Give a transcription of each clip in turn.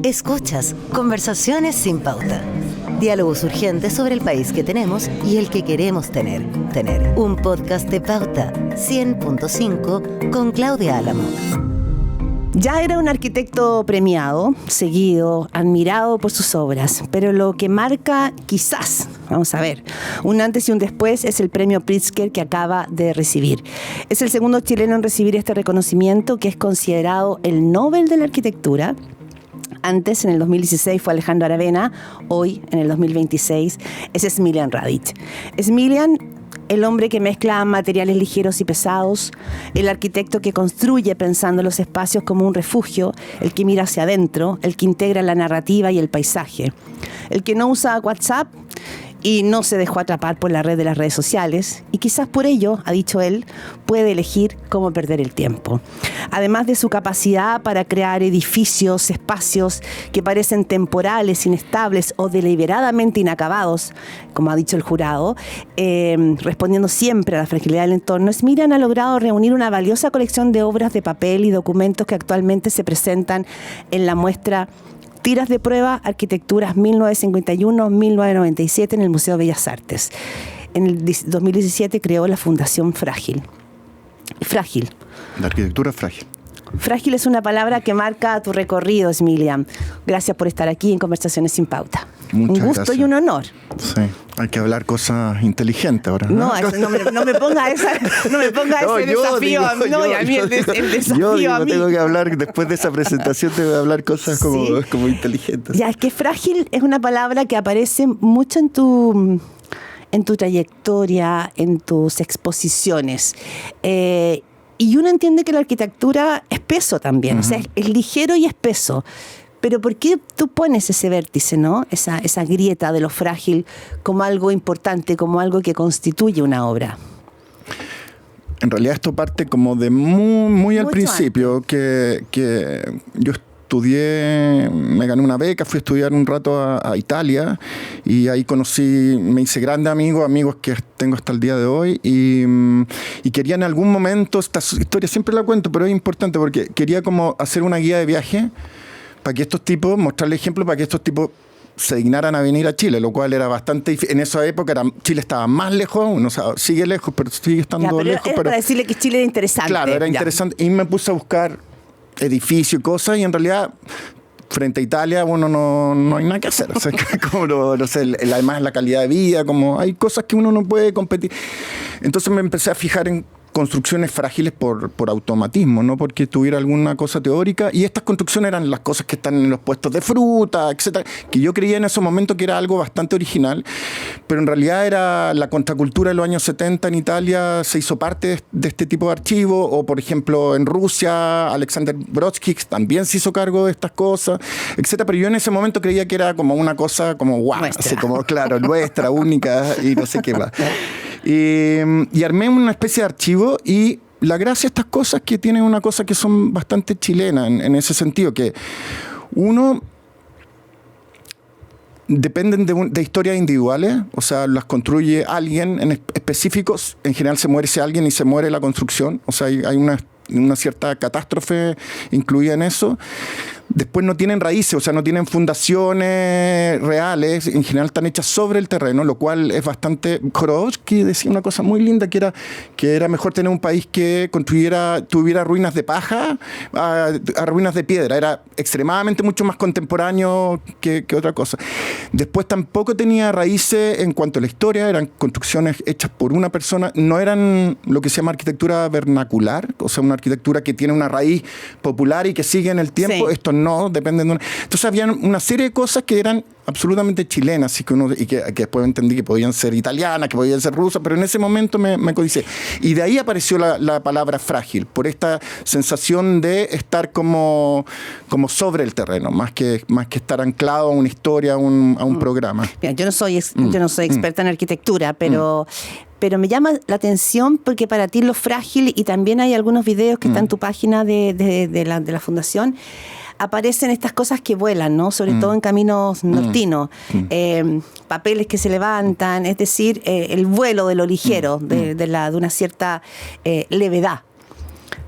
Escuchas Conversaciones sin Pauta. Diálogos urgentes sobre el país que tenemos y el que queremos tener. Un podcast de Pauta 100.5 con Claudia Álamo. Ya era un arquitecto premiado, seguido, admirado por sus obras, pero lo que marca quizás, vamos a ver, un antes y un después es el premio Pritzker que acaba de recibir. Es el segundo chileno en recibir este reconocimiento, que es considerado el Nobel de la Arquitectura. Antes, en el 2016, fue Alejandro Aravena. Hoy, en el 2026, es Smiljan Radić. Smiljan, el hombre que mezcla materiales ligeros y pesados, el arquitecto que construye pensando los espacios como un refugio, el que mira hacia adentro, el que integra la narrativa y el paisaje, el que no usa WhatsApp y no se dejó atrapar por la red de las redes sociales, y quizás por ello, ha dicho él, puede elegir cómo perder el tiempo. Además de su capacidad para crear edificios, espacios que parecen temporales, inestables o deliberadamente inacabados, como ha dicho el jurado, respondiendo siempre a la fragilidad del entorno, Smiljan ha logrado reunir una valiosa colección de obras de papel y documentos que actualmente se presentan en la muestra Tiras de Prueba, Arquitecturas 1951-1997 en el Museo de Bellas Artes. En el 2017 creó la Fundación Frágil. Frágil. La arquitectura frágil. Frágil es una palabra que marca tu recorrido, Smiljan. Gracias por estar aquí en Conversaciones sin Pauta. Muchas un gusto gracias. Y un honor. Sí, hay que hablar cosas inteligentes ahora. No me ponga ese desafío a mí. No, y a mí el desafío yo a mí. Tengo que hablar, después de esa presentación, tengo que hablar cosas como inteligentes. Ya, es que frágil es una palabra que aparece mucho en tu trayectoria, en tus exposiciones. Y uno entiende que la arquitectura es peso también, o sea, es ligero y es peso. Pero ¿por qué tú pones ese vértice, ¿no? Esa grieta de lo frágil como algo importante, como algo que constituye una obra? En realidad esto parte como de muy al Mucho principio, que yo estudié, me gané una beca, fui a estudiar un rato a Italia, y ahí me hice grandes amigos que tengo hasta el día de hoy, y quería en algún momento, esta historia siempre la cuento, pero es importante porque quería como hacer una guía de viaje para que estos tipos, mostrarle ejemplos para que estos tipos se dignaran a venir a Chile, lo cual era bastante difícil. En esa época Chile estaba más lejos aún, o sea, sigue lejos, pero sigue estando lejos. Pero para decirle que Chile era interesante. Claro, era interesante. Y me puse a buscar edificios y cosas, y en realidad frente a Italia, bueno, no hay nada que hacer. O sea, como además la calidad de vida, como hay cosas que uno no puede competir. Entonces me empecé a fijar en construcciones frágiles por automatismo, no porque tuviera alguna cosa teórica, y estas construcciones eran las cosas que están en los puestos de fruta, etcétera, que yo creía en ese momento que era algo bastante original, pero en realidad era la contracultura de los años 70 en Italia, se hizo parte de este tipo de archivo, o por ejemplo en Rusia, Alexander Brodsky también se hizo cargo de estas cosas, etcétera, pero yo en ese momento creía que era como una cosa como guau, así como claro, nuestra, única, y no sé qué más. Y armé una especie de archivo, y la gracia de estas cosas es que tienen una cosa que son bastante chilenas en ese sentido, que uno dependen de historias individuales, o sea, las construye alguien en específicos, en general se muere ese alguien y se muere la construcción, o sea, hay una cierta catástrofe incluida en eso. Después no tienen raíces, o sea, no tienen fundaciones reales, en general están hechas sobre el terreno, lo cual es bastante... Khorovsky decía una cosa muy linda, que era mejor tener un país que tuviera ruinas de paja a ruinas de piedra, era extremadamente mucho más contemporáneo que otra cosa. Después tampoco tenía raíces en cuanto a la historia, eran construcciones hechas por una persona, no eran lo que se llama arquitectura vernacular, o sea, una arquitectura que tiene una raíz popular y que sigue en el tiempo. Sí. Esto no dependen de una... Entonces había una serie de cosas que eran absolutamente chilenas y que después entendí que podían ser italianas, que podían ser rusas, pero en ese momento me codicié. Y de ahí apareció la palabra frágil, por esta sensación de estar como sobre el terreno, más que estar anclado a una historia, a un programa. Mira, yo no soy experta en arquitectura, pero me llama la atención porque para ti lo frágil, y también hay algunos videos que están en tu página de la fundación, aparecen estas cosas que vuelan, ¿no? Sobre todo en caminos nortinos, papeles que se levantan, es decir, el vuelo de lo ligero, de una cierta levedad.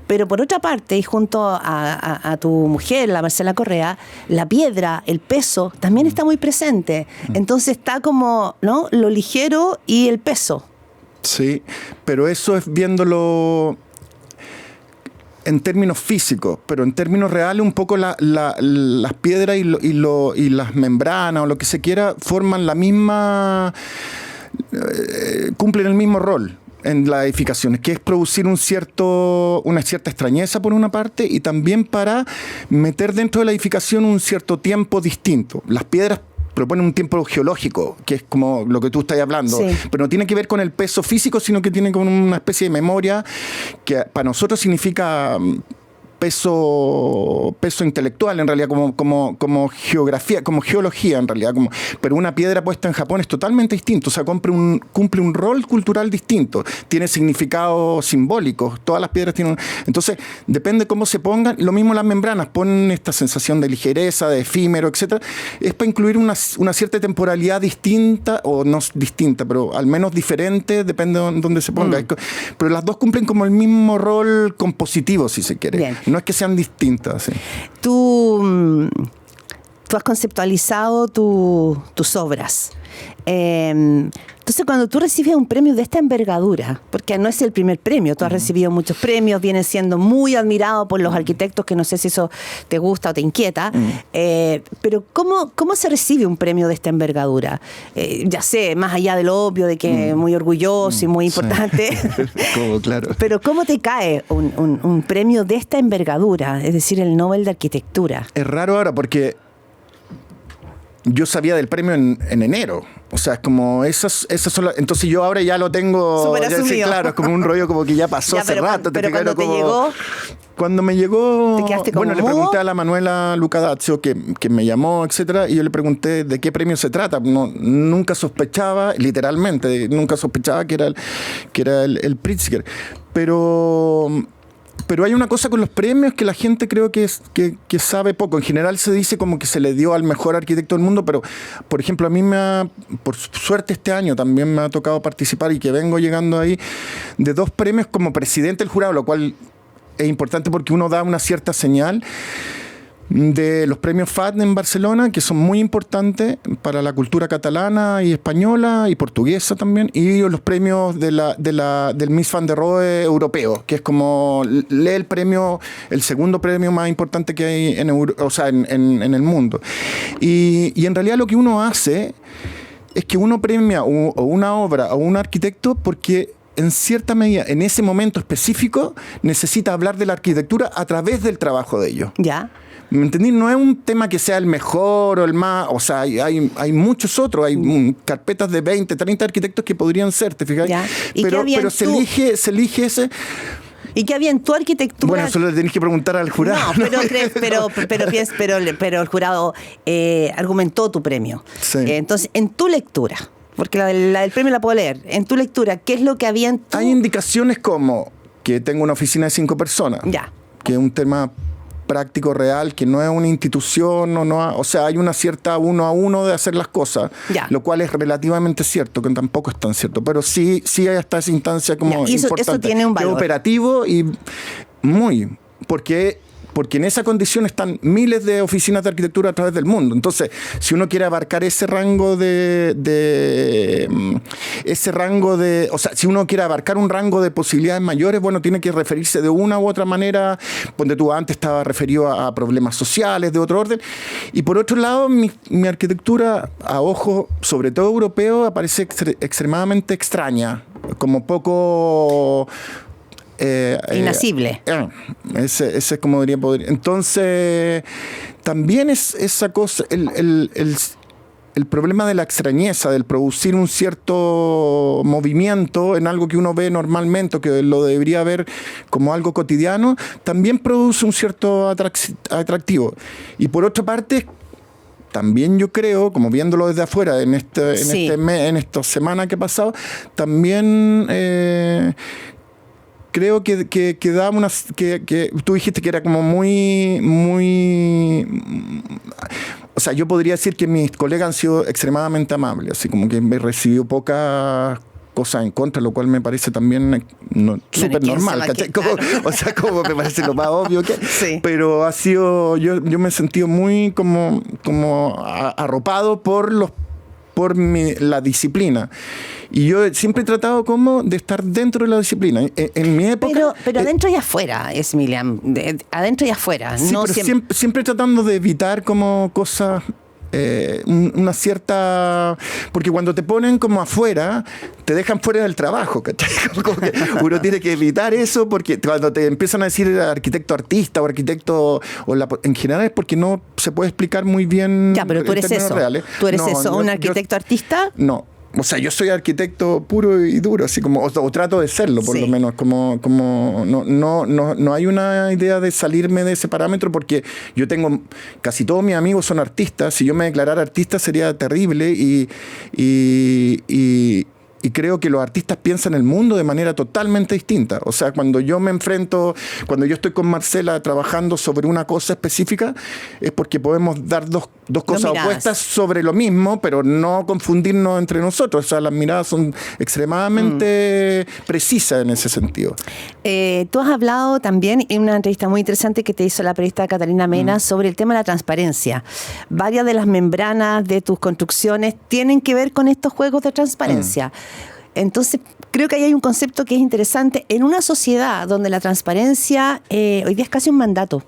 Pero por otra parte, y junto a tu mujer, la Marcela Correa, la piedra, el peso, también está muy presente. Entonces está como, ¿no?, lo ligero y el peso. Sí, pero eso es viéndolo en términos físicos, pero en términos reales un poco las piedras y las membranas o lo que se quiera forman la misma, cumplen el mismo rol en las edificaciones, que es producir una cierta extrañeza por una parte y también para meter dentro de la edificación un cierto tiempo distinto. Las piedras proponen un tiempo geológico, que es como lo que tú estás hablando, sí, pero no tiene que ver con el peso físico, sino que tiene como una especie de memoria que para nosotros significa peso intelectual, en realidad, como geografía, como geología, en realidad. Pero una piedra puesta en Japón es totalmente distinto, o sea, cumple un rol cultural distinto, tiene significados simbólicos, todas las piedras tienen... Entonces, depende cómo se pongan, lo mismo las membranas, ponen esta sensación de ligereza, de efímero, etcétera, es para incluir una cierta temporalidad distinta, o no distinta, pero al menos diferente, depende de dónde se ponga. Pero las dos cumplen como el mismo rol compositivo, si se quiere. Bien. No es que sean distintas. ¿Sí? Tú has conceptualizado tus obras. Entonces, cuando tú recibes un premio de esta envergadura, porque no es el primer premio, tú has recibido muchos premios, vienes siendo muy admirado por los arquitectos, que no sé si eso te gusta o te inquieta, pero ¿cómo se recibe un premio de esta envergadura? Ya sé, más allá de lo obvio, de que es muy orgulloso y muy importante, Como, claro. pero ¿cómo te cae un premio de esta envergadura, es decir, el Nobel de Arquitectura? Es raro ahora porque yo sabía del premio en enero. O sea, es como esas son entonces yo ahora ya lo tengo... Súper asumido. Sí, claro, es como un rollo como que ya pasó hace rato. Pero cuando te llegó... Cuando me llegó... ¿Te quedaste como le pregunté a la Manuela Lucadazio, que me llamó, etcétera, y yo le pregunté de qué premio se trata. Nunca sospechaba, literalmente, que era el Pritzker. Pero hay una cosa con los premios que la gente creo que sabe poco. En general se dice como que se le dio al mejor arquitecto del mundo, pero, por ejemplo, a mí por suerte este año también me ha tocado participar y que vengo llegando ahí de 2 premios como presidente del jurado, lo cual es importante porque uno da una cierta señal, de los premios FAD en Barcelona, que son muy importantes para la cultura catalana y española y portuguesa también, y los premios del Mies van der Rohe europeo, que es como el segundo premio más importante que hay en el mundo. Y en realidad lo que uno hace es que uno premia o una obra o un arquitecto porque en cierta medida, en ese momento específico, necesita hablar de la arquitectura a través del trabajo de ellos. Ya. ¿Me entendí? No es un tema que sea el mejor o el más... O sea, hay muchos otros. Hay carpetas de 20, 30 arquitectos que podrían ser, ¿te fijas? Pero se elige ese... ¿Y qué había en tu arquitectura? Bueno, eso le tenés que preguntar al jurado. No, pero el jurado argumentó tu premio. Sí. Entonces, en tu lectura, porque la del premio la puedo leer, en tu lectura, ¿qué es lo que había en tu... Hay indicaciones como que tengo una oficina de 5 personas. Ya. Que es un tema práctico, real, que no es una institución, o sea, hay una cierta 1 a 1 de hacer las cosas, ya, lo cual es relativamente cierto, que tampoco es tan cierto, pero sí hay hasta esa instancia como ya, importante. Eso tiene un valor. Que es operativo y porque en esa condición están miles de oficinas de arquitectura a través del mundo. Entonces, si uno quiere abarcar ese rango o sea, si uno quiere abarcar un rango de posibilidades mayores, bueno, tiene que referirse de una u otra manera. Ponte tú, antes estaba referido a problemas sociales de otro orden. Y por otro lado, mi arquitectura, a ojo, sobre todo europeo, aparece extremadamente extraña, como poco... inasible. Ese es como diría. Entonces, también es esa cosa, el problema de la extrañeza, del producir un cierto movimiento en algo que uno ve normalmente, que lo debería ver como algo cotidiano, también produce un cierto atractivo. Y por otra parte, también yo creo, como viéndolo desde afuera, en esta semana que ha pasado, también... creo que da que tú dijiste que era como muy... O sea, yo podría decir que mis colegas han sido extremadamente amables, así como que me recibió pocas cosas en contra, lo cual me parece también súper normal, ¿cachai? O sea, como me parece lo más obvio que... Sí. Pero ha sido... Yo me he sentido muy como arropado por la disciplina. Y yo siempre he tratado como de estar dentro de la disciplina. En mi época... Pero adentro y afuera, Emilian. Adentro y afuera. Sí, no pero siempre tratando de evitar como cosas... una cierta... Porque cuando te ponen como afuera, te dejan fuera del trabajo, ¿cachai? Como que uno tiene que evitar eso, porque cuando te empiezan a decir arquitecto artista o arquitecto, en general es porque no se puede explicar muy bien. Ya, pero tú eres eso. Reales. ¿Tú eres eso? ¿Un arquitecto artista? No. O sea, yo soy arquitecto puro y duro, así como, o trato de serlo, por lo menos, como no hay una idea de salirme de ese parámetro, porque yo tengo, casi todos mis amigos son artistas. Si yo me declarara artista sería terrible, y creo que los artistas piensan el mundo de manera totalmente distinta. O sea, cuando yo estoy con Marcela trabajando sobre una cosa específica, es porque podemos dar dos cosas opuestas sobre lo mismo, pero no confundirnos entre nosotros. O sea, las miradas son extremadamente precisas en ese sentido. Tú has hablado también en una entrevista muy interesante que te hizo la periodista Catalina Mena sobre el tema de la transparencia. Varias de las membranas de tus construcciones tienen que ver con estos juegos de transparencia. Entonces, creo que ahí hay un concepto que es interesante en una sociedad donde la transparencia hoy día es casi un mandato.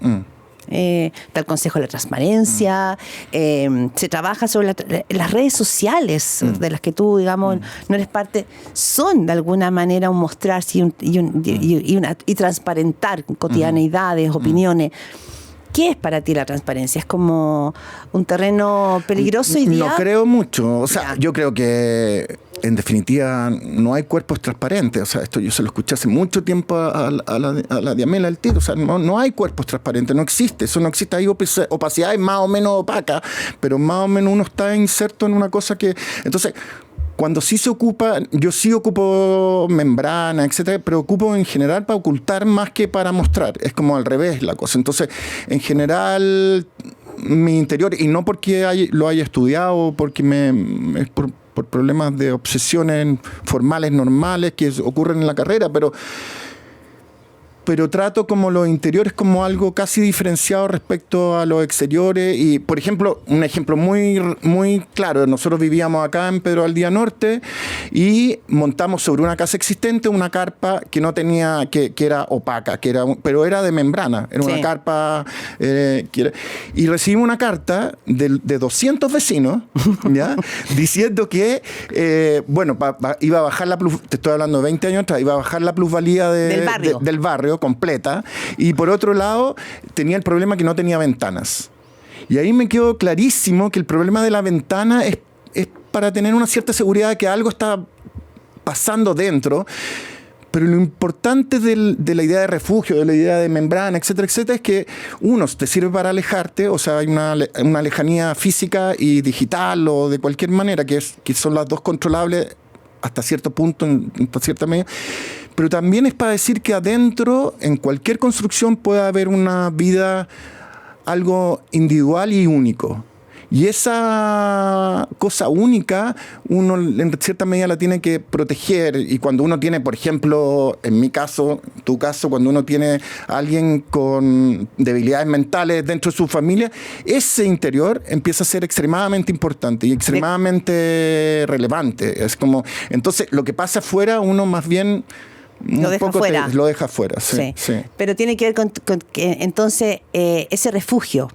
Está el Consejo de la Transparencia, se trabaja sobre las redes sociales de las que tú, digamos, no eres parte, son de alguna manera un mostrarse y transparentar cotidianeidades, opiniones. ¿Qué es para ti la transparencia? ¿Es como un terreno peligroso hoy día? No creo mucho. O sea, yo creo que en definitiva no hay cuerpos transparentes. O sea, esto yo se lo escuché hace mucho tiempo a la Diamela del Tiro. O sea, no hay cuerpos transparentes, no existe. Eso no existe. Hay opacidades más o menos opacas, pero más o menos uno está inserto en una cosa que... Entonces, cuando sí se ocupa, yo sí ocupo membrana, etcétera, pero ocupo en general para ocultar más que para mostrar. Es como al revés la cosa. Entonces, en general, mi interior, y no porque lo haya estudiado, porque es por problemas de obsesiones formales, normales, que ocurren en la carrera, pero trato como los interiores como algo casi diferenciado respecto a los exteriores. Y, por ejemplo, un ejemplo muy, muy claro, nosotros vivíamos acá en Pedro Valdivia Norte y montamos sobre una casa existente una carpa que no tenía, que era opaca, pero era de membrana, era una carpa, y recibimos una carta de 200 vecinos, ¿ya? Diciendo que, iba a bajar te estoy hablando de 20 años atrás, iba a bajar la plusvalía del barrio completa, y por otro lado tenía el problema que no tenía ventanas. Y ahí me quedó clarísimo que el problema de la ventana es para tener una cierta seguridad de que algo está pasando dentro. Pero lo importante de la idea de refugio, de la idea de membrana, etcétera, etcétera, es que uno te sirve para alejarte. O sea, hay una lejanía física y digital o de cualquier manera que son las dos controlables hasta cierto punto, hasta cierta medida. Pero también es para decir que adentro, en cualquier construcción, puede haber una vida, algo individual y único. Y esa cosa única, uno en cierta medida la tiene que proteger. Y cuando uno tiene, por ejemplo, en mi caso, tu caso, cuando uno tiene a alguien con debilidades mentales dentro de su familia, ese interior empieza a ser extremadamente importante y extremadamente relevante. Es como, entonces, lo que pasa afuera, uno más bien... Lo deja fuera, sí. Pero tiene que ver con que entonces ese refugio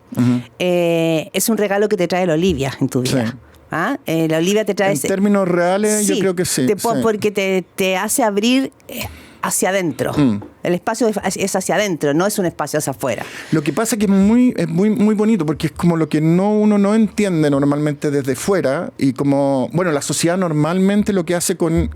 es un regalo que te trae la Olivia en tu vida. Sí. La Olivia te trae... En términos reales, yo creo que sí. Porque te hace abrir hacia adentro. El espacio es hacia adentro, no es un espacio hacia afuera. Lo que pasa es que es muy bonito, porque es como lo que uno no entiende normalmente desde fuera, y como, bueno, la sociedad normalmente lo que hace con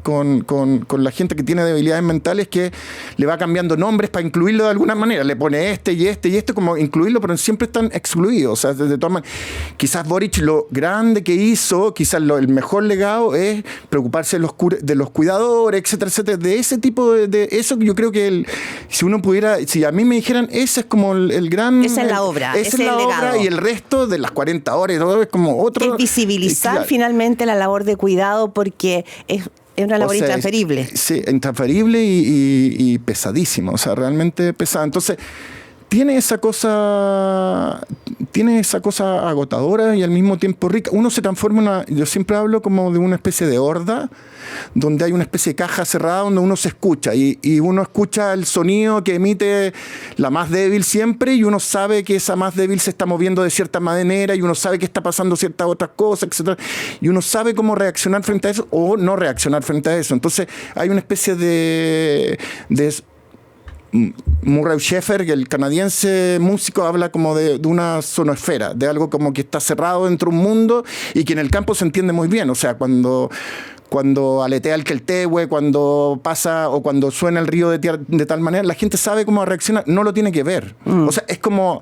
la gente que tiene debilidades mentales es que le va cambiando nombres para incluirlo de alguna manera, le pone y como incluirlo, pero siempre están excluidos. O sea, de todas maneras, quizás Boric lo grande que hizo, quizás el mejor legado es preocuparse de los cuidadores, etcétera, etcétera, de ese tipo de eso. Yo creo que si a mí me dijeran, ese es como el gran... Esa es la obra, esa es la obra, y el resto de las 40 horas y todo es como otro... Es visibilizar finalmente la labor de cuidado, porque Es una labor o sea, intransferible. Sí, intransferible y pesadísima, o sea, realmente pesada. Entonces, tiene esa cosa agotadora y al mismo tiempo rica. Uno se transforma yo siempre hablo como de una especie de horda, donde hay una especie de caja cerrada donde uno se escucha y uno escucha el sonido que emite la más débil siempre y uno sabe que esa más débil se está moviendo de cierta manera y uno sabe que está pasando ciertas otras cosas, etc. Y uno sabe cómo reaccionar frente a eso o no reaccionar frente a eso. Entonces hay una especie de Murray Schafer, el canadiense músico, habla como de una sonosfera, de algo como que está cerrado dentro de un mundo y que en el campo se entiende muy bien. O sea, cuando aletea el queltehue, cuando pasa o cuando suena el río de tal manera, la gente sabe cómo reacciona, no lo tiene que ver. O sea, es como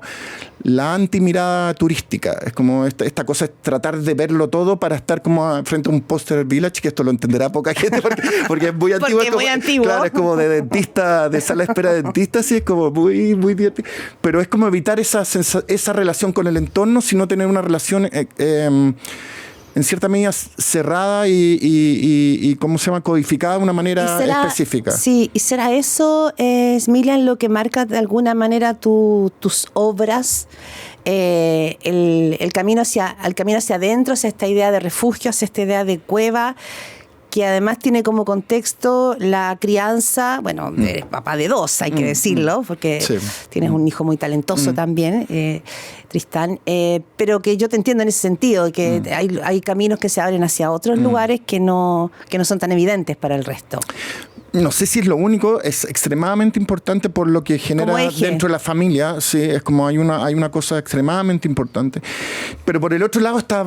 la antimirada turística, es como esta cosa es tratar de verlo todo para estar como frente a un póster Village, que esto lo entenderá poca gente porque es muy antiguo. Porque es muy antiguo. Claro, es como de dentista, de sala de espera de dentista, sí, es como muy, muy divertido. Pero es como evitar esa relación con el entorno, sino tener una relación en cierta medida cerrada y ¿cómo se llama? Codificada de una manera específica. Sí, y será eso, Smilian, lo que marca de alguna manera tus obras, el camino hacia adentro, hacia esta idea de refugio, hacia esta idea de cueva, que además tiene como contexto la crianza, bueno, eres papá de 2, hay que decirlo, porque tienes un hijo muy talentoso también, Tristán, pero que yo te entiendo en ese sentido, que hay caminos que se abren hacia otros lugares que no son tan evidentes para el resto. No sé si es lo único, es extremadamente importante por lo que genera dentro de la familia. Sí, es como hay una cosa extremadamente importante. Pero por el otro lado está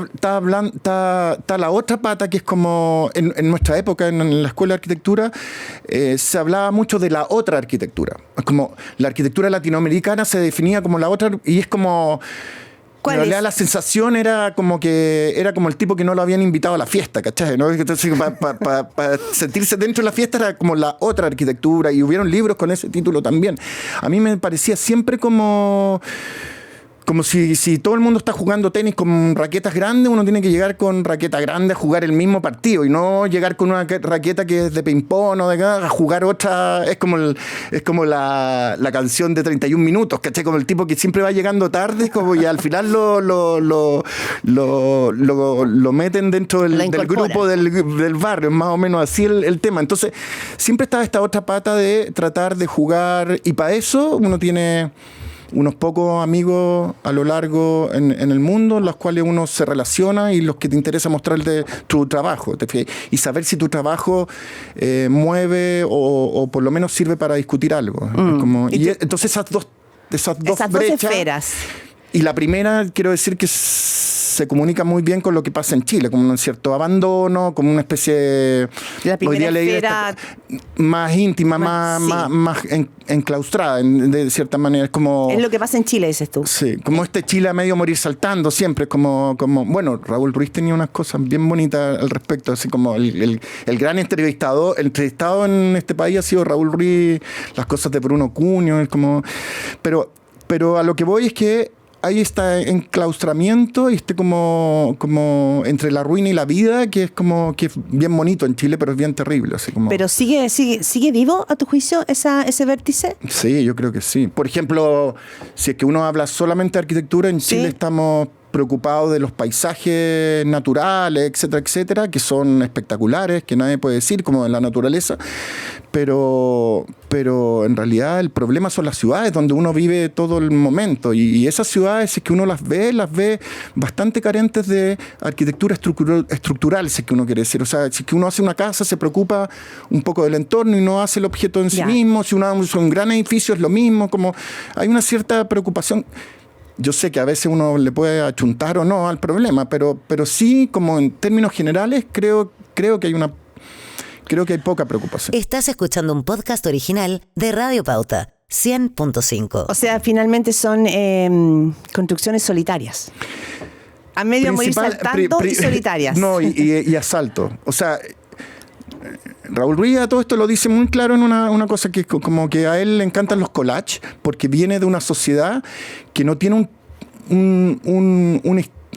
la otra pata, que es como en nuestra época, en la escuela de arquitectura, se hablaba mucho de la otra arquitectura. Es como la arquitectura latinoamericana se definía como la otra, y es como... En realidad la sensación era como el tipo que no lo habían invitado a la fiesta, ¿cachai? ¿No? Entonces, para sentirse dentro de la fiesta era como la otra arquitectura, y hubieron libros con ese título también. A mí me parecía siempre como si todo el mundo está jugando tenis con raquetas grandes, uno tiene que llegar con raqueta grande a jugar el mismo partido y no llegar con una raqueta que es de ping-pong o a jugar otra. Es como la canción de 31 minutos, ¿cachai? Como el tipo que siempre va llegando tarde y al final lo meten dentro del grupo del barrio. Es más o menos así el tema. Entonces, siempre está esta otra pata de tratar de jugar, y para eso uno tiene unos pocos amigos a lo largo en el mundo, en los cuales uno se relaciona y los que te interesa mostrarle tu trabajo, y saber si tu trabajo mueve o por lo menos sirve para discutir algo. Entonces esas dos brechas, esferas. Y la primera, quiero decir que se comunica muy bien con lo que pasa en Chile, como un cierto abandono, como una especie la primera esfera más íntima, más enclaustrada, de cierta manera. Es lo que pasa en Chile, dices tú. Sí, como este Chile a medio morir saltando siempre, bueno, Raúl Ruiz tenía unas cosas bien bonitas al respecto, así como el gran entrevistado en este país ha sido Raúl Ruiz, las cosas de Bruno Cunio, pero a lo que voy es que hay este enclaustramiento y como entre la ruina y la vida, que es bien bonito en Chile, pero es bien terrible. Así como... ¿Pero sigue vivo, a tu juicio, ese vértice? Sí, yo creo que sí. Por ejemplo, si es que uno habla solamente de arquitectura, en Chile estamos preocupados de los paisajes naturales, etcétera, etcétera, que son espectaculares, que nadie puede decir, como de la naturaleza, pero en realidad el problema son las ciudades donde uno vive todo el momento, y esas ciudades, si es que uno las ve bastante carentes de arquitectura estructural, si es que uno quiere decir. O sea, si es que uno hace una casa, se preocupa un poco del entorno y no hace el objeto en sí mismo. Si uno hace un gran edificio, es lo mismo. Como hay una cierta preocupación. Yo sé que a veces uno le puede achuntar o no al problema, pero sí, como en términos generales, creo que hay poca preocupación. Estás escuchando un podcast original de Radio Pauta, 100.5. O sea, finalmente son construcciones solitarias. A medio morir saltando y solitarias. No, y asalto. O sea, Raúl Ruiz todo esto lo dice muy claro en una cosa que como que a él le encantan los collages, porque viene de una sociedad que no tiene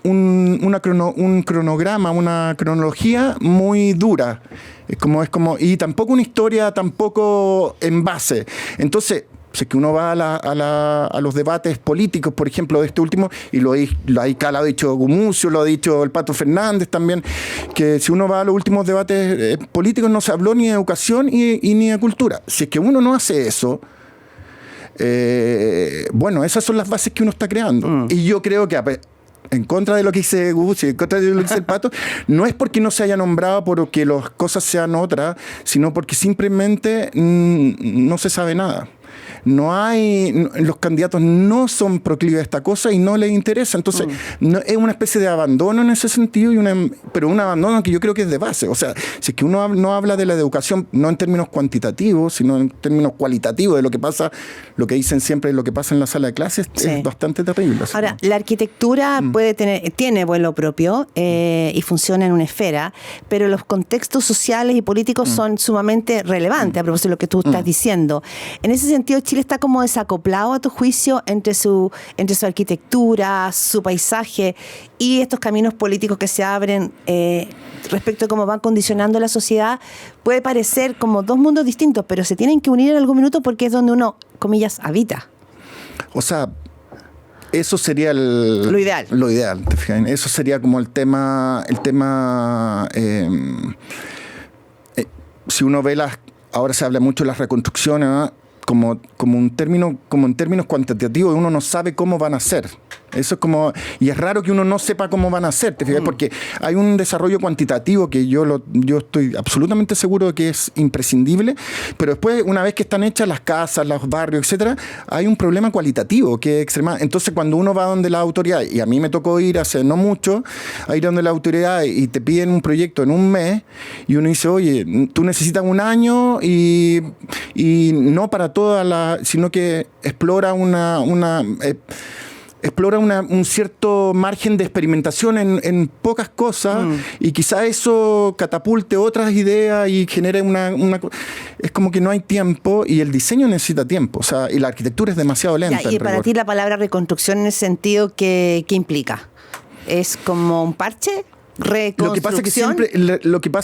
un cronograma, una cronología muy dura. Es como, y tampoco una historia tampoco en base. Entonces, si es que uno va a los debates políticos, por ejemplo, de este último, y lo ha dicho Gumucio, lo ha dicho el Pato Fernández también, que si uno va a los últimos debates políticos no se habló ni de educación y ni de cultura. Si es que uno no hace eso, bueno, esas son las bases que uno está creando. Y yo creo que en contra de lo que dice Gumucio, en contra de lo que dice el Pato, no es porque no se haya nombrado porque las cosas sean otras, sino porque simplemente no se sabe nada. Los candidatos no son proclives a esta cosa y no les interesa. Entonces, es una especie de abandono en ese sentido, pero un abandono que yo creo que es de base. O sea, si es que uno no habla de la educación, no en términos cuantitativos, sino en términos cualitativos, de lo que pasa, lo que dicen siempre, lo que pasa en la sala de clases, es bastante terrible. Ahora, la arquitectura tiene vuelo propio y funciona en una esfera, pero los contextos sociales y políticos son sumamente relevantes, a propósito de lo que tú estás diciendo. En ese sentido, Chile está como desacoplado, a tu juicio, entre su arquitectura, su paisaje y estos caminos políticos que se abren respecto a cómo van condicionando la sociedad. Puede parecer como dos mundos distintos, pero se tienen que unir en algún minuto porque es donde uno, comillas, habita. O sea, eso sería lo ideal. Lo ideal, ¿te fijas? Eso sería como el tema si uno ve ahora se habla mucho de las reconstrucciones, ¿no? Como en términos cuantitativos, uno no sabe cómo van a ser. Eso es como, y es raro que uno no sepa cómo van a ser, ¿te fijas? Porque hay un desarrollo cuantitativo que yo estoy absolutamente seguro de que es imprescindible, pero después, una vez que están hechas las casas, los barrios, etcétera, hay un problema cualitativo que es extremo. Entonces, cuando uno va donde la autoridad, y a mí me tocó ir hace no mucho, a ir donde la autoridad y te piden un proyecto en un mes, y uno dice, oye, tú necesitas un año y no para toda sino que explora un cierto margen de experimentación en pocas cosas y quizá eso catapulte otras ideas y genere es como que no hay tiempo y el diseño necesita tiempo, o sea, y la arquitectura es demasiado lenta. Y para ti la palabra reconstrucción en ese sentido, ¿qué implica? ¿Es como un parche? Lo que pasa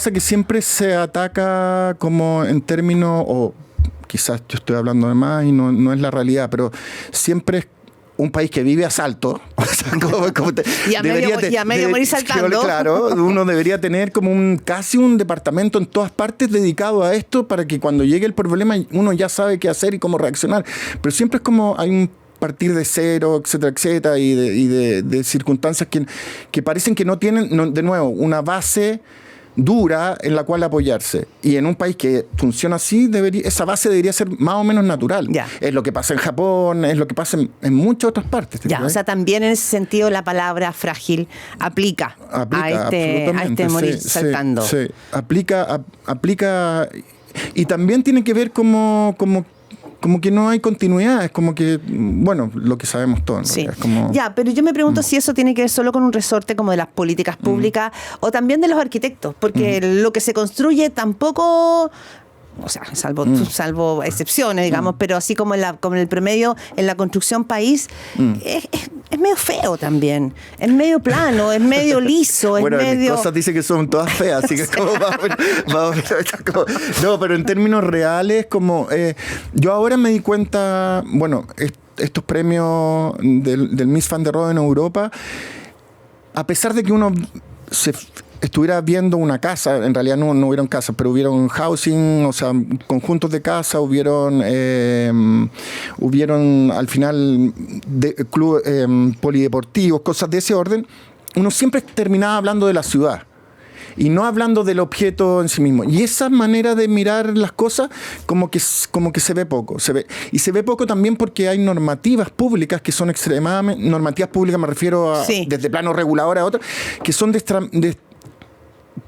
es que siempre se ataca como en términos, o quizás yo estoy hablando de más y no es la realidad, pero siempre es un país que vive a salto, o sea, a medio morir saltando. Claro, uno debería tener como casi un departamento en todas partes dedicado a esto para que cuando llegue el problema uno ya sabe qué hacer y cómo reaccionar. Pero siempre es como hay un partir de cero, etcétera, etcétera, y de circunstancias que parecen que no tienen, de nuevo, una base dura en la cual apoyarse. Y en un país que funciona así, esa base debería ser más o menos natural. Ya. Es lo que pasa en Japón, es lo que pasa en muchas otras partes. Ya, o sea, también en ese sentido la palabra frágil aplica a este morir saltando. Sí. Aplica y también tiene que ver como que no hay continuidad, es como que, bueno, lo que sabemos todos. Sí. Es como, ya, pero yo me pregunto si eso tiene que ver solo con un resorte como de las políticas públicas o también de los arquitectos, porque lo que se construye tampoco... O sea, salvo excepciones, digamos, pero así como en el promedio en la construcción país, es medio feo también. Es medio plano, es medio liso, es bueno, medio... cosas dicen que son todas feas, así que como no, pero en términos reales, como yo ahora me di cuenta, bueno, estos premios del Mies van der Rohe en Europa, a pesar de que uno estuviera viendo una casa, en realidad no hubieron casas, pero hubieron housing, o sea, conjuntos de casa, hubieron al final polideportivos, cosas de ese orden, uno siempre terminaba hablando de la ciudad y no hablando del objeto en sí mismo. Y esa manera de mirar las cosas como que se ve poco. Se ve poco también porque hay normativas públicas que son extremadamente... Normativas públicas me refiero a desde plano regulador a otros, que son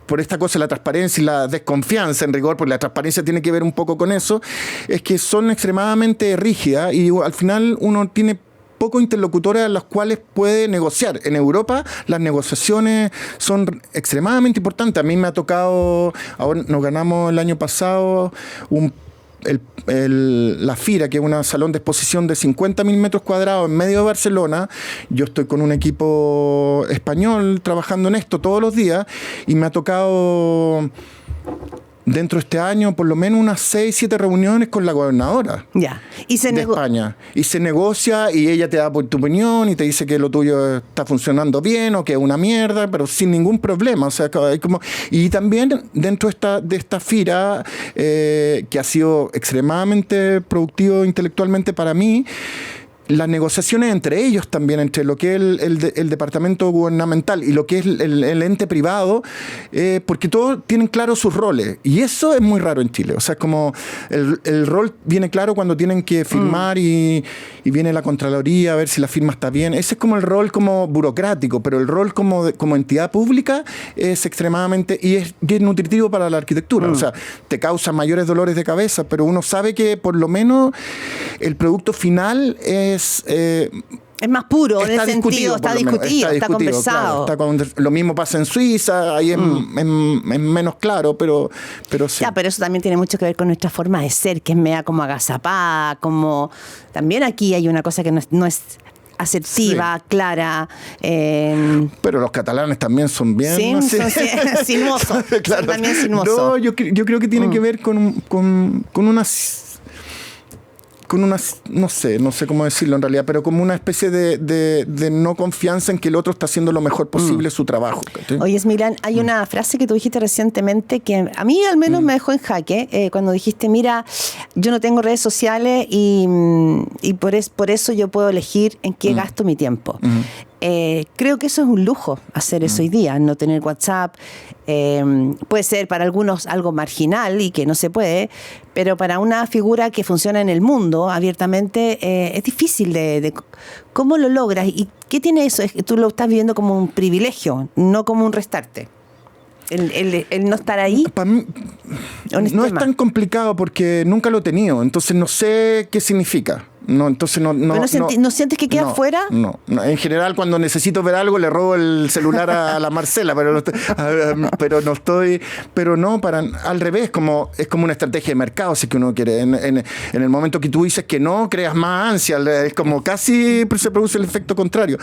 por esta cosa, la transparencia y la desconfianza en rigor, porque la transparencia tiene que ver un poco con eso, es que son extremadamente rígidas y al final uno tiene pocos interlocutores a los cuales puede negociar. En Europa las negociaciones son extremadamente importantes. A mí me ha tocado, ahora nos ganamos el año pasado la FIRA, que es un salón de exposición de 50.000 metros cuadrados en medio de Barcelona. Yo estoy con un equipo español trabajando en esto todos los días y me ha tocado dentro de este año por lo menos unas 6, 7 reuniones con la gobernadora de España. Y se negocia y ella te da tu opinión y te dice que lo tuyo está funcionando bien o que es una mierda, pero sin ningún problema. O sea, hay como... Y también dentro de esta FIRA, que ha sido extremadamente productivo intelectualmente para mí, las negociaciones entre ellos también, entre lo que es el departamento gubernamental y lo que es el ente privado, porque todos tienen claro sus roles. Y eso es muy raro en Chile. O sea, como el rol viene claro cuando tienen que firmar y viene la Contraloría a ver si la firma está bien. Ese es como el rol como burocrático, pero el rol como entidad pública es extremadamente... Y es nutritivo para la arquitectura. O sea, te causa mayores dolores de cabeza, pero uno sabe que por lo menos el producto final es más puro, en ese sentido, está discutido, está conversado. Claro, lo mismo pasa en Suiza, ahí es menos claro, pero sí. Ya, pero eso también tiene mucho que ver con nuestra forma de ser, que es media como agazapada, como... También aquí hay una cosa que no es asertiva, sí, clara. Pero los catalanes también son bien... Sí, no sé. Son sinuosos. Claro. Son también sinuosos. No, yo creo que tiene que ver con unas, no sé cómo decirlo en realidad, pero como una especie de no confianza en que el otro está haciendo lo mejor posible su trabajo. ¿Sí? Oye, Smilán, hay una frase que tú dijiste recientemente que a mí al menos me dejó en jaque, cuando dijiste, mira, yo no tengo redes sociales y por eso yo puedo elegir en qué gasto mi tiempo. Creo que eso es un lujo, hacer eso hoy día, no tener WhatsApp. Puede ser para algunos algo marginal y que no se puede, pero para una figura que funciona en el mundo abiertamente es difícil de ¿cómo lo logras? ¿Y qué tiene eso? Es que tú lo estás viviendo como un privilegio, no como un restarte. El no estar ahí. Para mí no es tan complicado porque nunca lo he tenido, entonces no sé qué significa. No, entonces no sientes que quedas fuera? No. En general, cuando necesito ver algo, le robo el celular a la Marcela, al revés, es como una estrategia de mercado, si que uno quiere. En el momento que tú dices que no, creas más ansia, es como casi se produce el efecto contrario.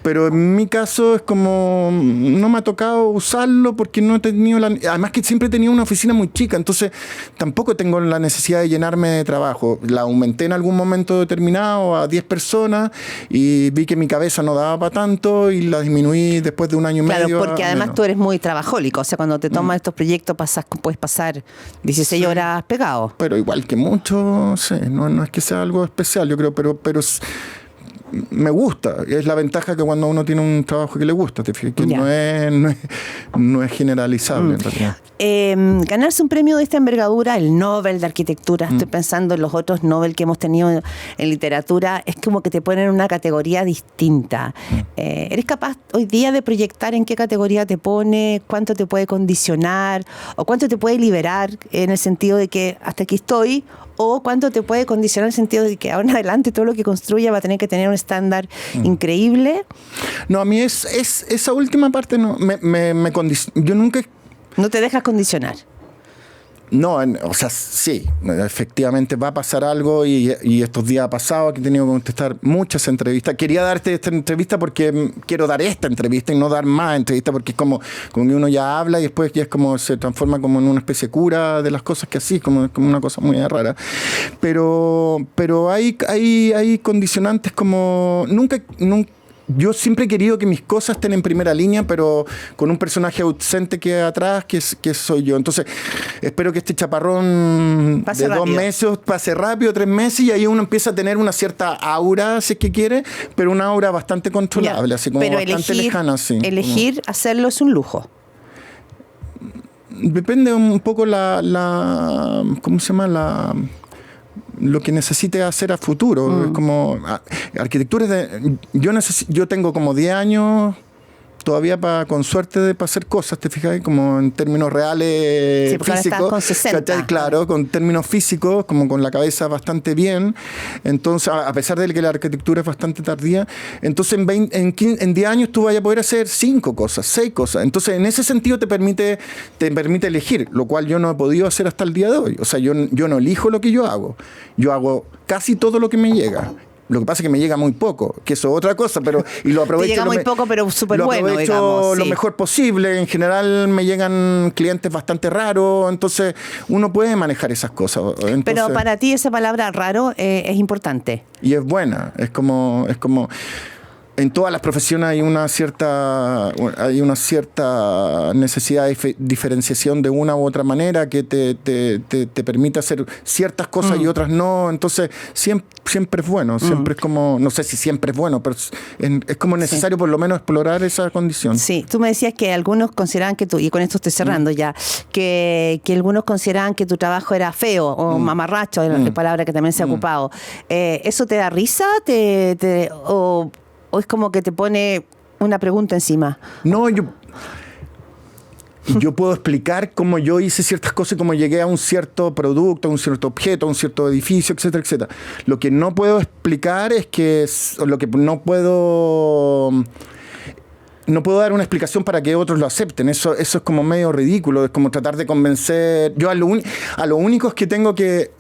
Pero en mi caso es como no me ha tocado usarlo porque no he tenido además que siempre he tenido una oficina muy chica, entonces tampoco tengo la necesidad de llenarme de trabajo. La aumenté en algún momento determinado a 10 personas y vi que mi cabeza no daba para tanto y la disminuí después de un año y medio. Claro, porque además tú eres muy trabajólico, o sea, cuando te tomas estos proyectos puedes pasar 16 horas pegado. Pero igual que mucho, sí, no es que sea algo especial, yo creo, pero me gusta. Es la ventaja que cuando uno tiene un trabajo que le gusta, te fijas, que no es generalizable en realidad. Ganarse un premio de esta envergadura, el Nobel de Arquitectura, estoy pensando en los otros Nobel que hemos tenido en literatura, es como que te ponen en una categoría distinta. ¿Eres capaz hoy día de proyectar en qué categoría te pone, cuánto te puede condicionar o cuánto te puede liberar en el sentido de que hasta aquí estoy, o cuánto te puede condicionar en el sentido de que ahora en adelante todo lo que construya va a tener que tener un estándar increíble? No, a mí esa última parte no me condiciona. Yo nunca... ¿No te dejas condicionar? No, o sea, sí, efectivamente va a pasar algo y estos días ha pasado que he tenido que contestar muchas entrevistas. Quería darte esta entrevista porque quiero dar esta entrevista y no dar más entrevistas porque es como que uno ya habla y después ya es como se transforma como en una especie de cura de las cosas que así, como una cosa muy rara. Pero hay condicionantes como nunca. Yo siempre he querido que mis cosas estén en primera línea, pero con un personaje ausente que atrás, que soy yo. Entonces, espero que este chaparrón pase de rápido. 2 meses pase rápido, 3 meses, y ahí uno empieza a tener una cierta aura, si es que quiere, pero una aura bastante controlable, así como pero bastante lejana. Así. Elegir hacerlo es un lujo. Depende un poco ¿cómo se llama? Lo que necesite hacer a futuro. Es como arquitectura yo tengo como 10 años todavía con suerte para hacer cosas, ¿te fijas? Como en términos reales, sí, físicos. Con 60. Claro, con términos físicos, como con la cabeza bastante bien. Entonces, a pesar de que la arquitectura es bastante tardía, entonces en 10 años tú vayas a poder hacer 5 cosas, 6 cosas. Entonces, en ese sentido te permite elegir, lo cual yo no he podido hacer hasta el día de hoy. O sea, yo no elijo lo que yo hago. Yo hago casi todo lo que me llega. Lo que pasa es que me llega muy poco, que eso es otra cosa, y lo aprovecho. Te llega muy poco, pero súper bueno, lo aprovecho, digamos, lo sí. mejor posible. En general me llegan clientes bastante raros, entonces uno puede manejar esas cosas. Entonces, pero para ti esa palabra raro es importante. Y es buena, es como en todas las profesiones hay una cierta necesidad de diferenciación de una u otra manera que te permite hacer ciertas cosas y otras no. Entonces siempre es bueno, siempre es como, no sé si siempre es bueno, pero es como necesario por lo menos explorar esa condición. Sí, tú me decías que algunos consideraban que y con esto estoy cerrando ya, que algunos consideraban que tu trabajo era feo o mamarracho, es la palabra que también se ha ocupado. ¿Eso te da risa? ¿O es como que te pone una pregunta encima? No, yo puedo explicar cómo yo hice ciertas cosas y cómo llegué a un cierto producto, a un cierto objeto, a un cierto edificio, etcétera, etcétera. Lo que no puedo explicar es lo que no puedo dar una explicación para que otros lo acepten. Eso es como medio ridículo, es como tratar de convencer. Yo a lo único que tengo que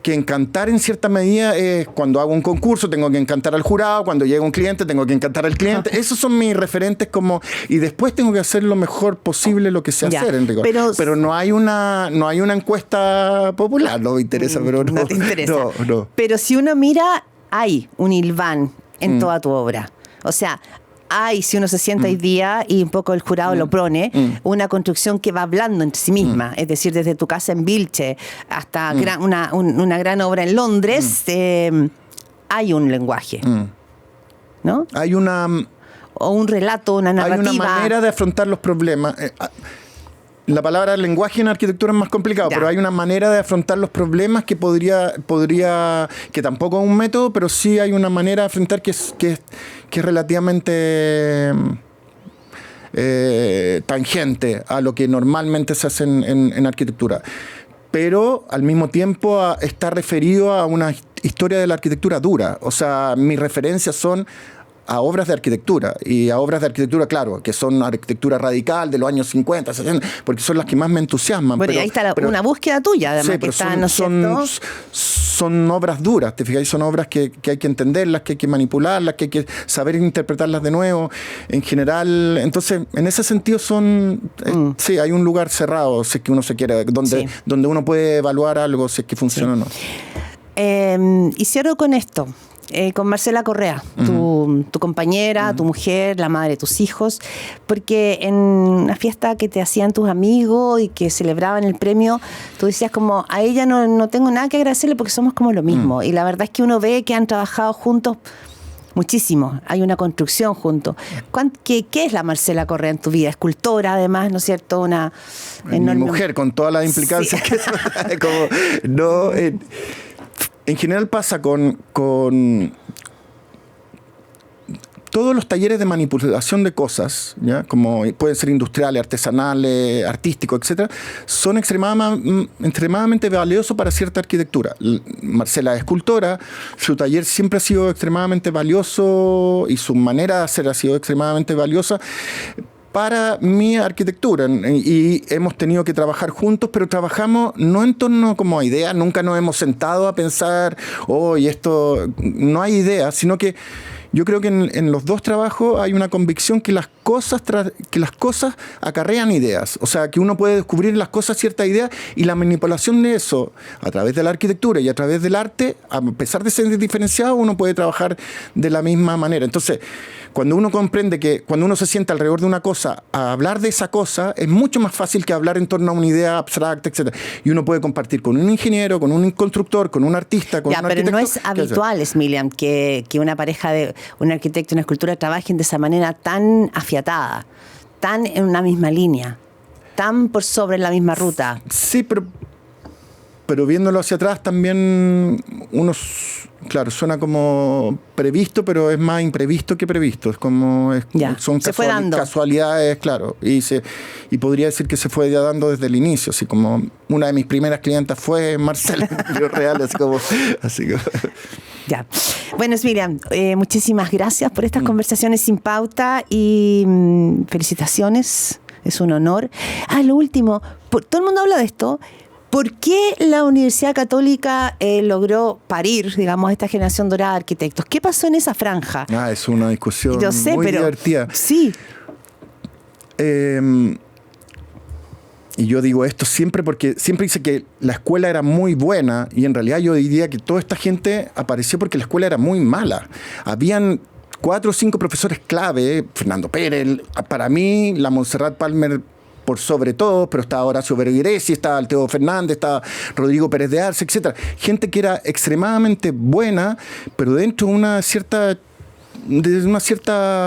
encantar en cierta medida es cuando hago un concurso, tengo que encantar al jurado, cuando llega un cliente, tengo que encantar al cliente. Esos son mis referentes y después tengo que hacer lo mejor posible lo que sé hacer, en rigor. Pero no hay una encuesta popular, no me interesa, pero no. No te interesa. No. Pero si uno mira, hay un hilván en toda tu obra. O sea, si uno se sienta hoy día y un poco el jurado lo pone, una construcción que va hablando entre sí misma, es decir, desde tu casa en Vilche hasta una gran obra en Londres, hay un lenguaje, ¿no? Hay o un relato, una narrativa. Hay una manera de afrontar los problemas. La palabra lenguaje en arquitectura es más complicado, pero hay una manera de afrontar los problemas que podría que tampoco es un método, pero sí hay una manera de afrontar que es relativamente tangente a lo que normalmente se hace en arquitectura. Pero al mismo tiempo está referido a una historia de la arquitectura dura. O sea, mis referencias son a obras de arquitectura, y a obras de arquitectura, claro, que son arquitectura radical de los años 50, 60, porque son las que más me entusiasman. Bueno, y ahí está una búsqueda tuya, además, sí, que está, ¿no es cierto? Son obras duras, ¿te fijas? Son obras que hay que entenderlas, que hay que manipularlas, que hay que saber interpretarlas de nuevo, en general. Entonces, en ese sentido sí, hay un lugar cerrado, si es que uno se quiere, donde uno puede evaluar algo, si es que funciona o no. Y cierro con esto. Con Marcela Correa, tu compañera, tu mujer, la madre de tus hijos, porque en una fiesta que te hacían tus amigos y que celebraban el premio, tú decías como, a ella no tengo nada que agradecerle porque somos como lo mismo. Y la verdad es que uno ve que han trabajado juntos muchísimo, hay una construcción juntos. ¿Qué es la Marcela Correa en tu vida? Escultora, además, ¿no es cierto? Mi mujer, con todas las implicancias que eso, en general pasa con todos los talleres de manipulación de cosas, ¿ya? Como pueden ser industriales, artesanales, artísticos, etcétera, son extremadamente valiosos para cierta arquitectura. Marcela es escultora, su taller siempre ha sido extremadamente valioso y su manera de hacer ha sido extremadamente valiosa para mi arquitectura, y hemos tenido que trabajar juntos, pero trabajamos no en torno como a ideas, nunca nos hemos sentado a pensar, y esto, no hay ideas, sino que yo creo que en los dos trabajos hay una convicción que las cosas acarrean ideas. O sea, que uno puede descubrir en las cosas ciertas ideas, y la manipulación de eso a través de la arquitectura y a través del arte, a pesar de ser diferenciado, uno puede trabajar de la misma manera. Entonces, cuando uno comprende que cuando uno se sienta alrededor de una cosa a hablar de esa cosa, es mucho más fácil que hablar en torno a una idea abstracta, etc. Y uno puede compartir con un ingeniero, con un constructor, con un artista, con un arquitecto. Pero no es habitual, Smilian, que una pareja de un arquitecto y una escultora trabajen de esa manera tan afiatada, tan en una misma línea, tan por sobre la misma ruta. Sí, pero pero viéndolo hacia atrás también claro, suena como previsto, pero es más imprevisto que previsto. Es como son se fue dando. Casualidades, claro. Y podría decir que se fue ya dando desde el inicio. Así como una de mis primeras clientas fue Marcela Real, así que. Ya. Bueno, Miriam, muchísimas gracias por estas conversaciones sin pauta y felicitaciones. Es un honor. Lo último, todo el mundo habla de esto. ¿Por qué la Universidad Católica logró parir, digamos, esta generación dorada de arquitectos? ¿Qué pasó en esa franja? Es una discusión muy divertida. Sí. Y yo digo esto siempre porque siempre dice que la escuela era muy buena y en realidad yo diría que toda esta gente apareció porque la escuela era muy mala. Habían 4 o 5 profesores clave, Fernando Pérez, para mí, la Montserrat Palmer por sobre todo, pero estaba Horacio Vergresi, estaba Alteo Fernández, estaba Rodrigo Pérez de Arce, etc. Gente que era extremadamente buena, pero dentro de una cierta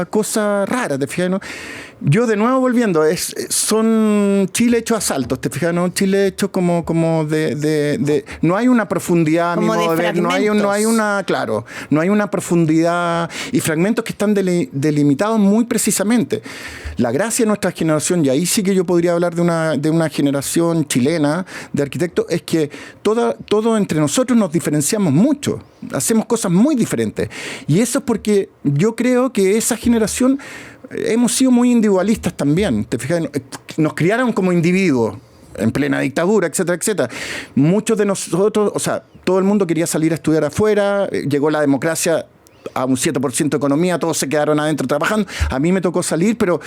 cosa rara, ¿te fijas, no? Yo de nuevo volviendo, son Chile hecho a saltos, ¿te fijas? ¿No? Chile hecho como de no hay una profundidad, como de ver, no hay una profundidad y fragmentos que están delimitados muy precisamente. La gracia de nuestra generación, y ahí sí que yo podría hablar de una generación chilena de arquitectos, es que todo entre nosotros nos diferenciamos mucho, hacemos cosas muy diferentes. Y eso es porque yo creo que esa generación hemos sido muy individualistas también, ¿te fijas? Nos criaron como individuos en plena dictadura, etcétera, etcétera. Muchos de nosotros, todo el mundo quería salir a estudiar afuera, llegó la democracia a un 7% de economía, todos se quedaron adentro trabajando. A mí me tocó salir, pero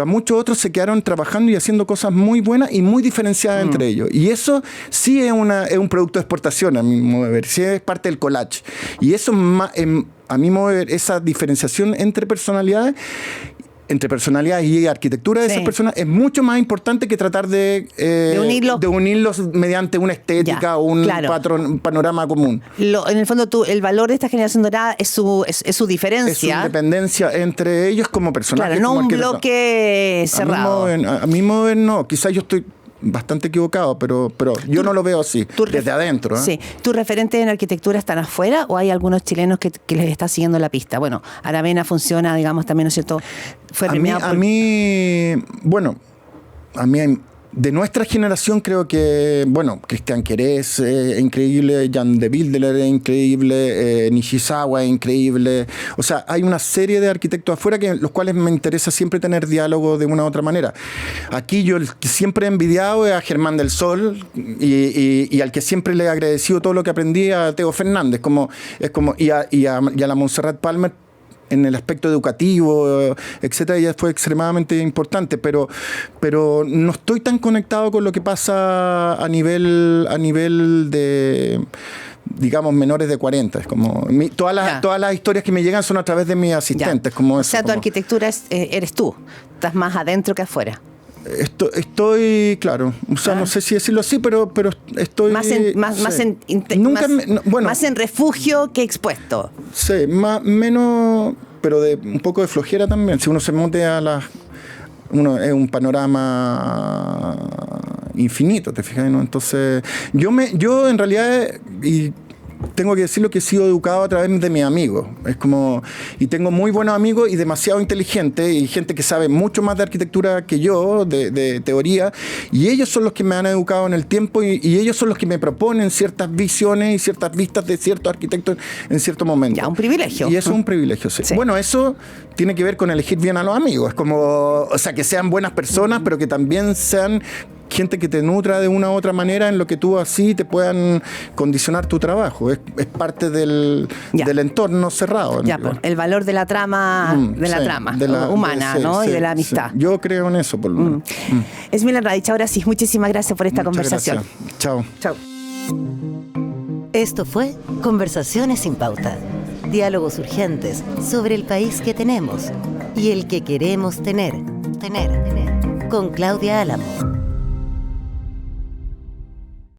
a muchos otros se quedaron trabajando y haciendo cosas muy buenas y muy diferenciadas entre ellos. Y eso sí es un producto de exportación, a mi modo de ver, sí es parte del collage. Y eso, a mi modo de ver, esa diferenciación entre personalidades y arquitectura de esas personas es mucho más importante que tratar de unirlos mediante una estética o un panorama común. En el fondo, el valor de esta generación dorada es su diferencia. Es su independencia entre ellos como personajes. Claro, no un bloque cerrado. A mi modo de ver, no. Quizás yo estoy bastante equivocado, pero yo no lo veo así, desde adentro. Sí. ¿Tus referentes en arquitectura están afuera o hay algunos chilenos que les está siguiendo la pista? Bueno, Aravena funciona, digamos, también, ¿no es cierto? Fue premiado a mí, de nuestra generación creo que, Cristian Querés es increíble, Jan de Wildeler es increíble, Nishizawa es increíble. O sea, hay una serie de arquitectos afuera los cuales me interesa siempre tener diálogo de una u otra manera. Aquí yo siempre he envidiado a Germán del Sol y al que siempre le he agradecido todo lo que aprendí a Teo Fernández, y a la Montserrat Palmer, en el aspecto educativo, etcétera, ella fue extremadamente importante, pero no estoy tan conectado con lo que pasa a nivel de, digamos, menores de 40. Es como todas las historias que me llegan son a través de mis asistentes. O sea, tu arquitectura eres tú, estás más adentro que afuera. Estoy claro, no sé si decirlo así, pero estoy más en refugio que expuesto. Sí, menos, pero de un poco de flojera también. Si uno se mete uno es un panorama infinito, ¿te fijas? ¿No? Entonces, yo en realidad tengo que decirlo que he sido educado a través de mis amigos. Y tengo muy buenos amigos y demasiado inteligentes y gente que sabe mucho más de arquitectura que yo, de teoría, y ellos son los que me han educado en el tiempo y ellos son los que me proponen ciertas visiones y ciertas vistas de ciertos arquitectos en cierto momento. Ya, un privilegio. Y eso es un privilegio, sí. Bueno, eso tiene que ver con elegir bien a los amigos. Que sean buenas personas, pero que también sean gente que te nutra de una u otra manera en lo que tú así te puedan condicionar tu trabajo. Es parte del entorno cerrado. El valor de la trama, humana, ¿no? Y de la amistad. Sí. Yo creo en eso, por lo menos. Esmila Radich, ahora sí, muchísimas gracias por esta conversación. Gracias. Chao. Esto fue Conversaciones sin Pauta. Diálogos urgentes sobre el país que tenemos y el que queremos tener. Con Claudia Álamo.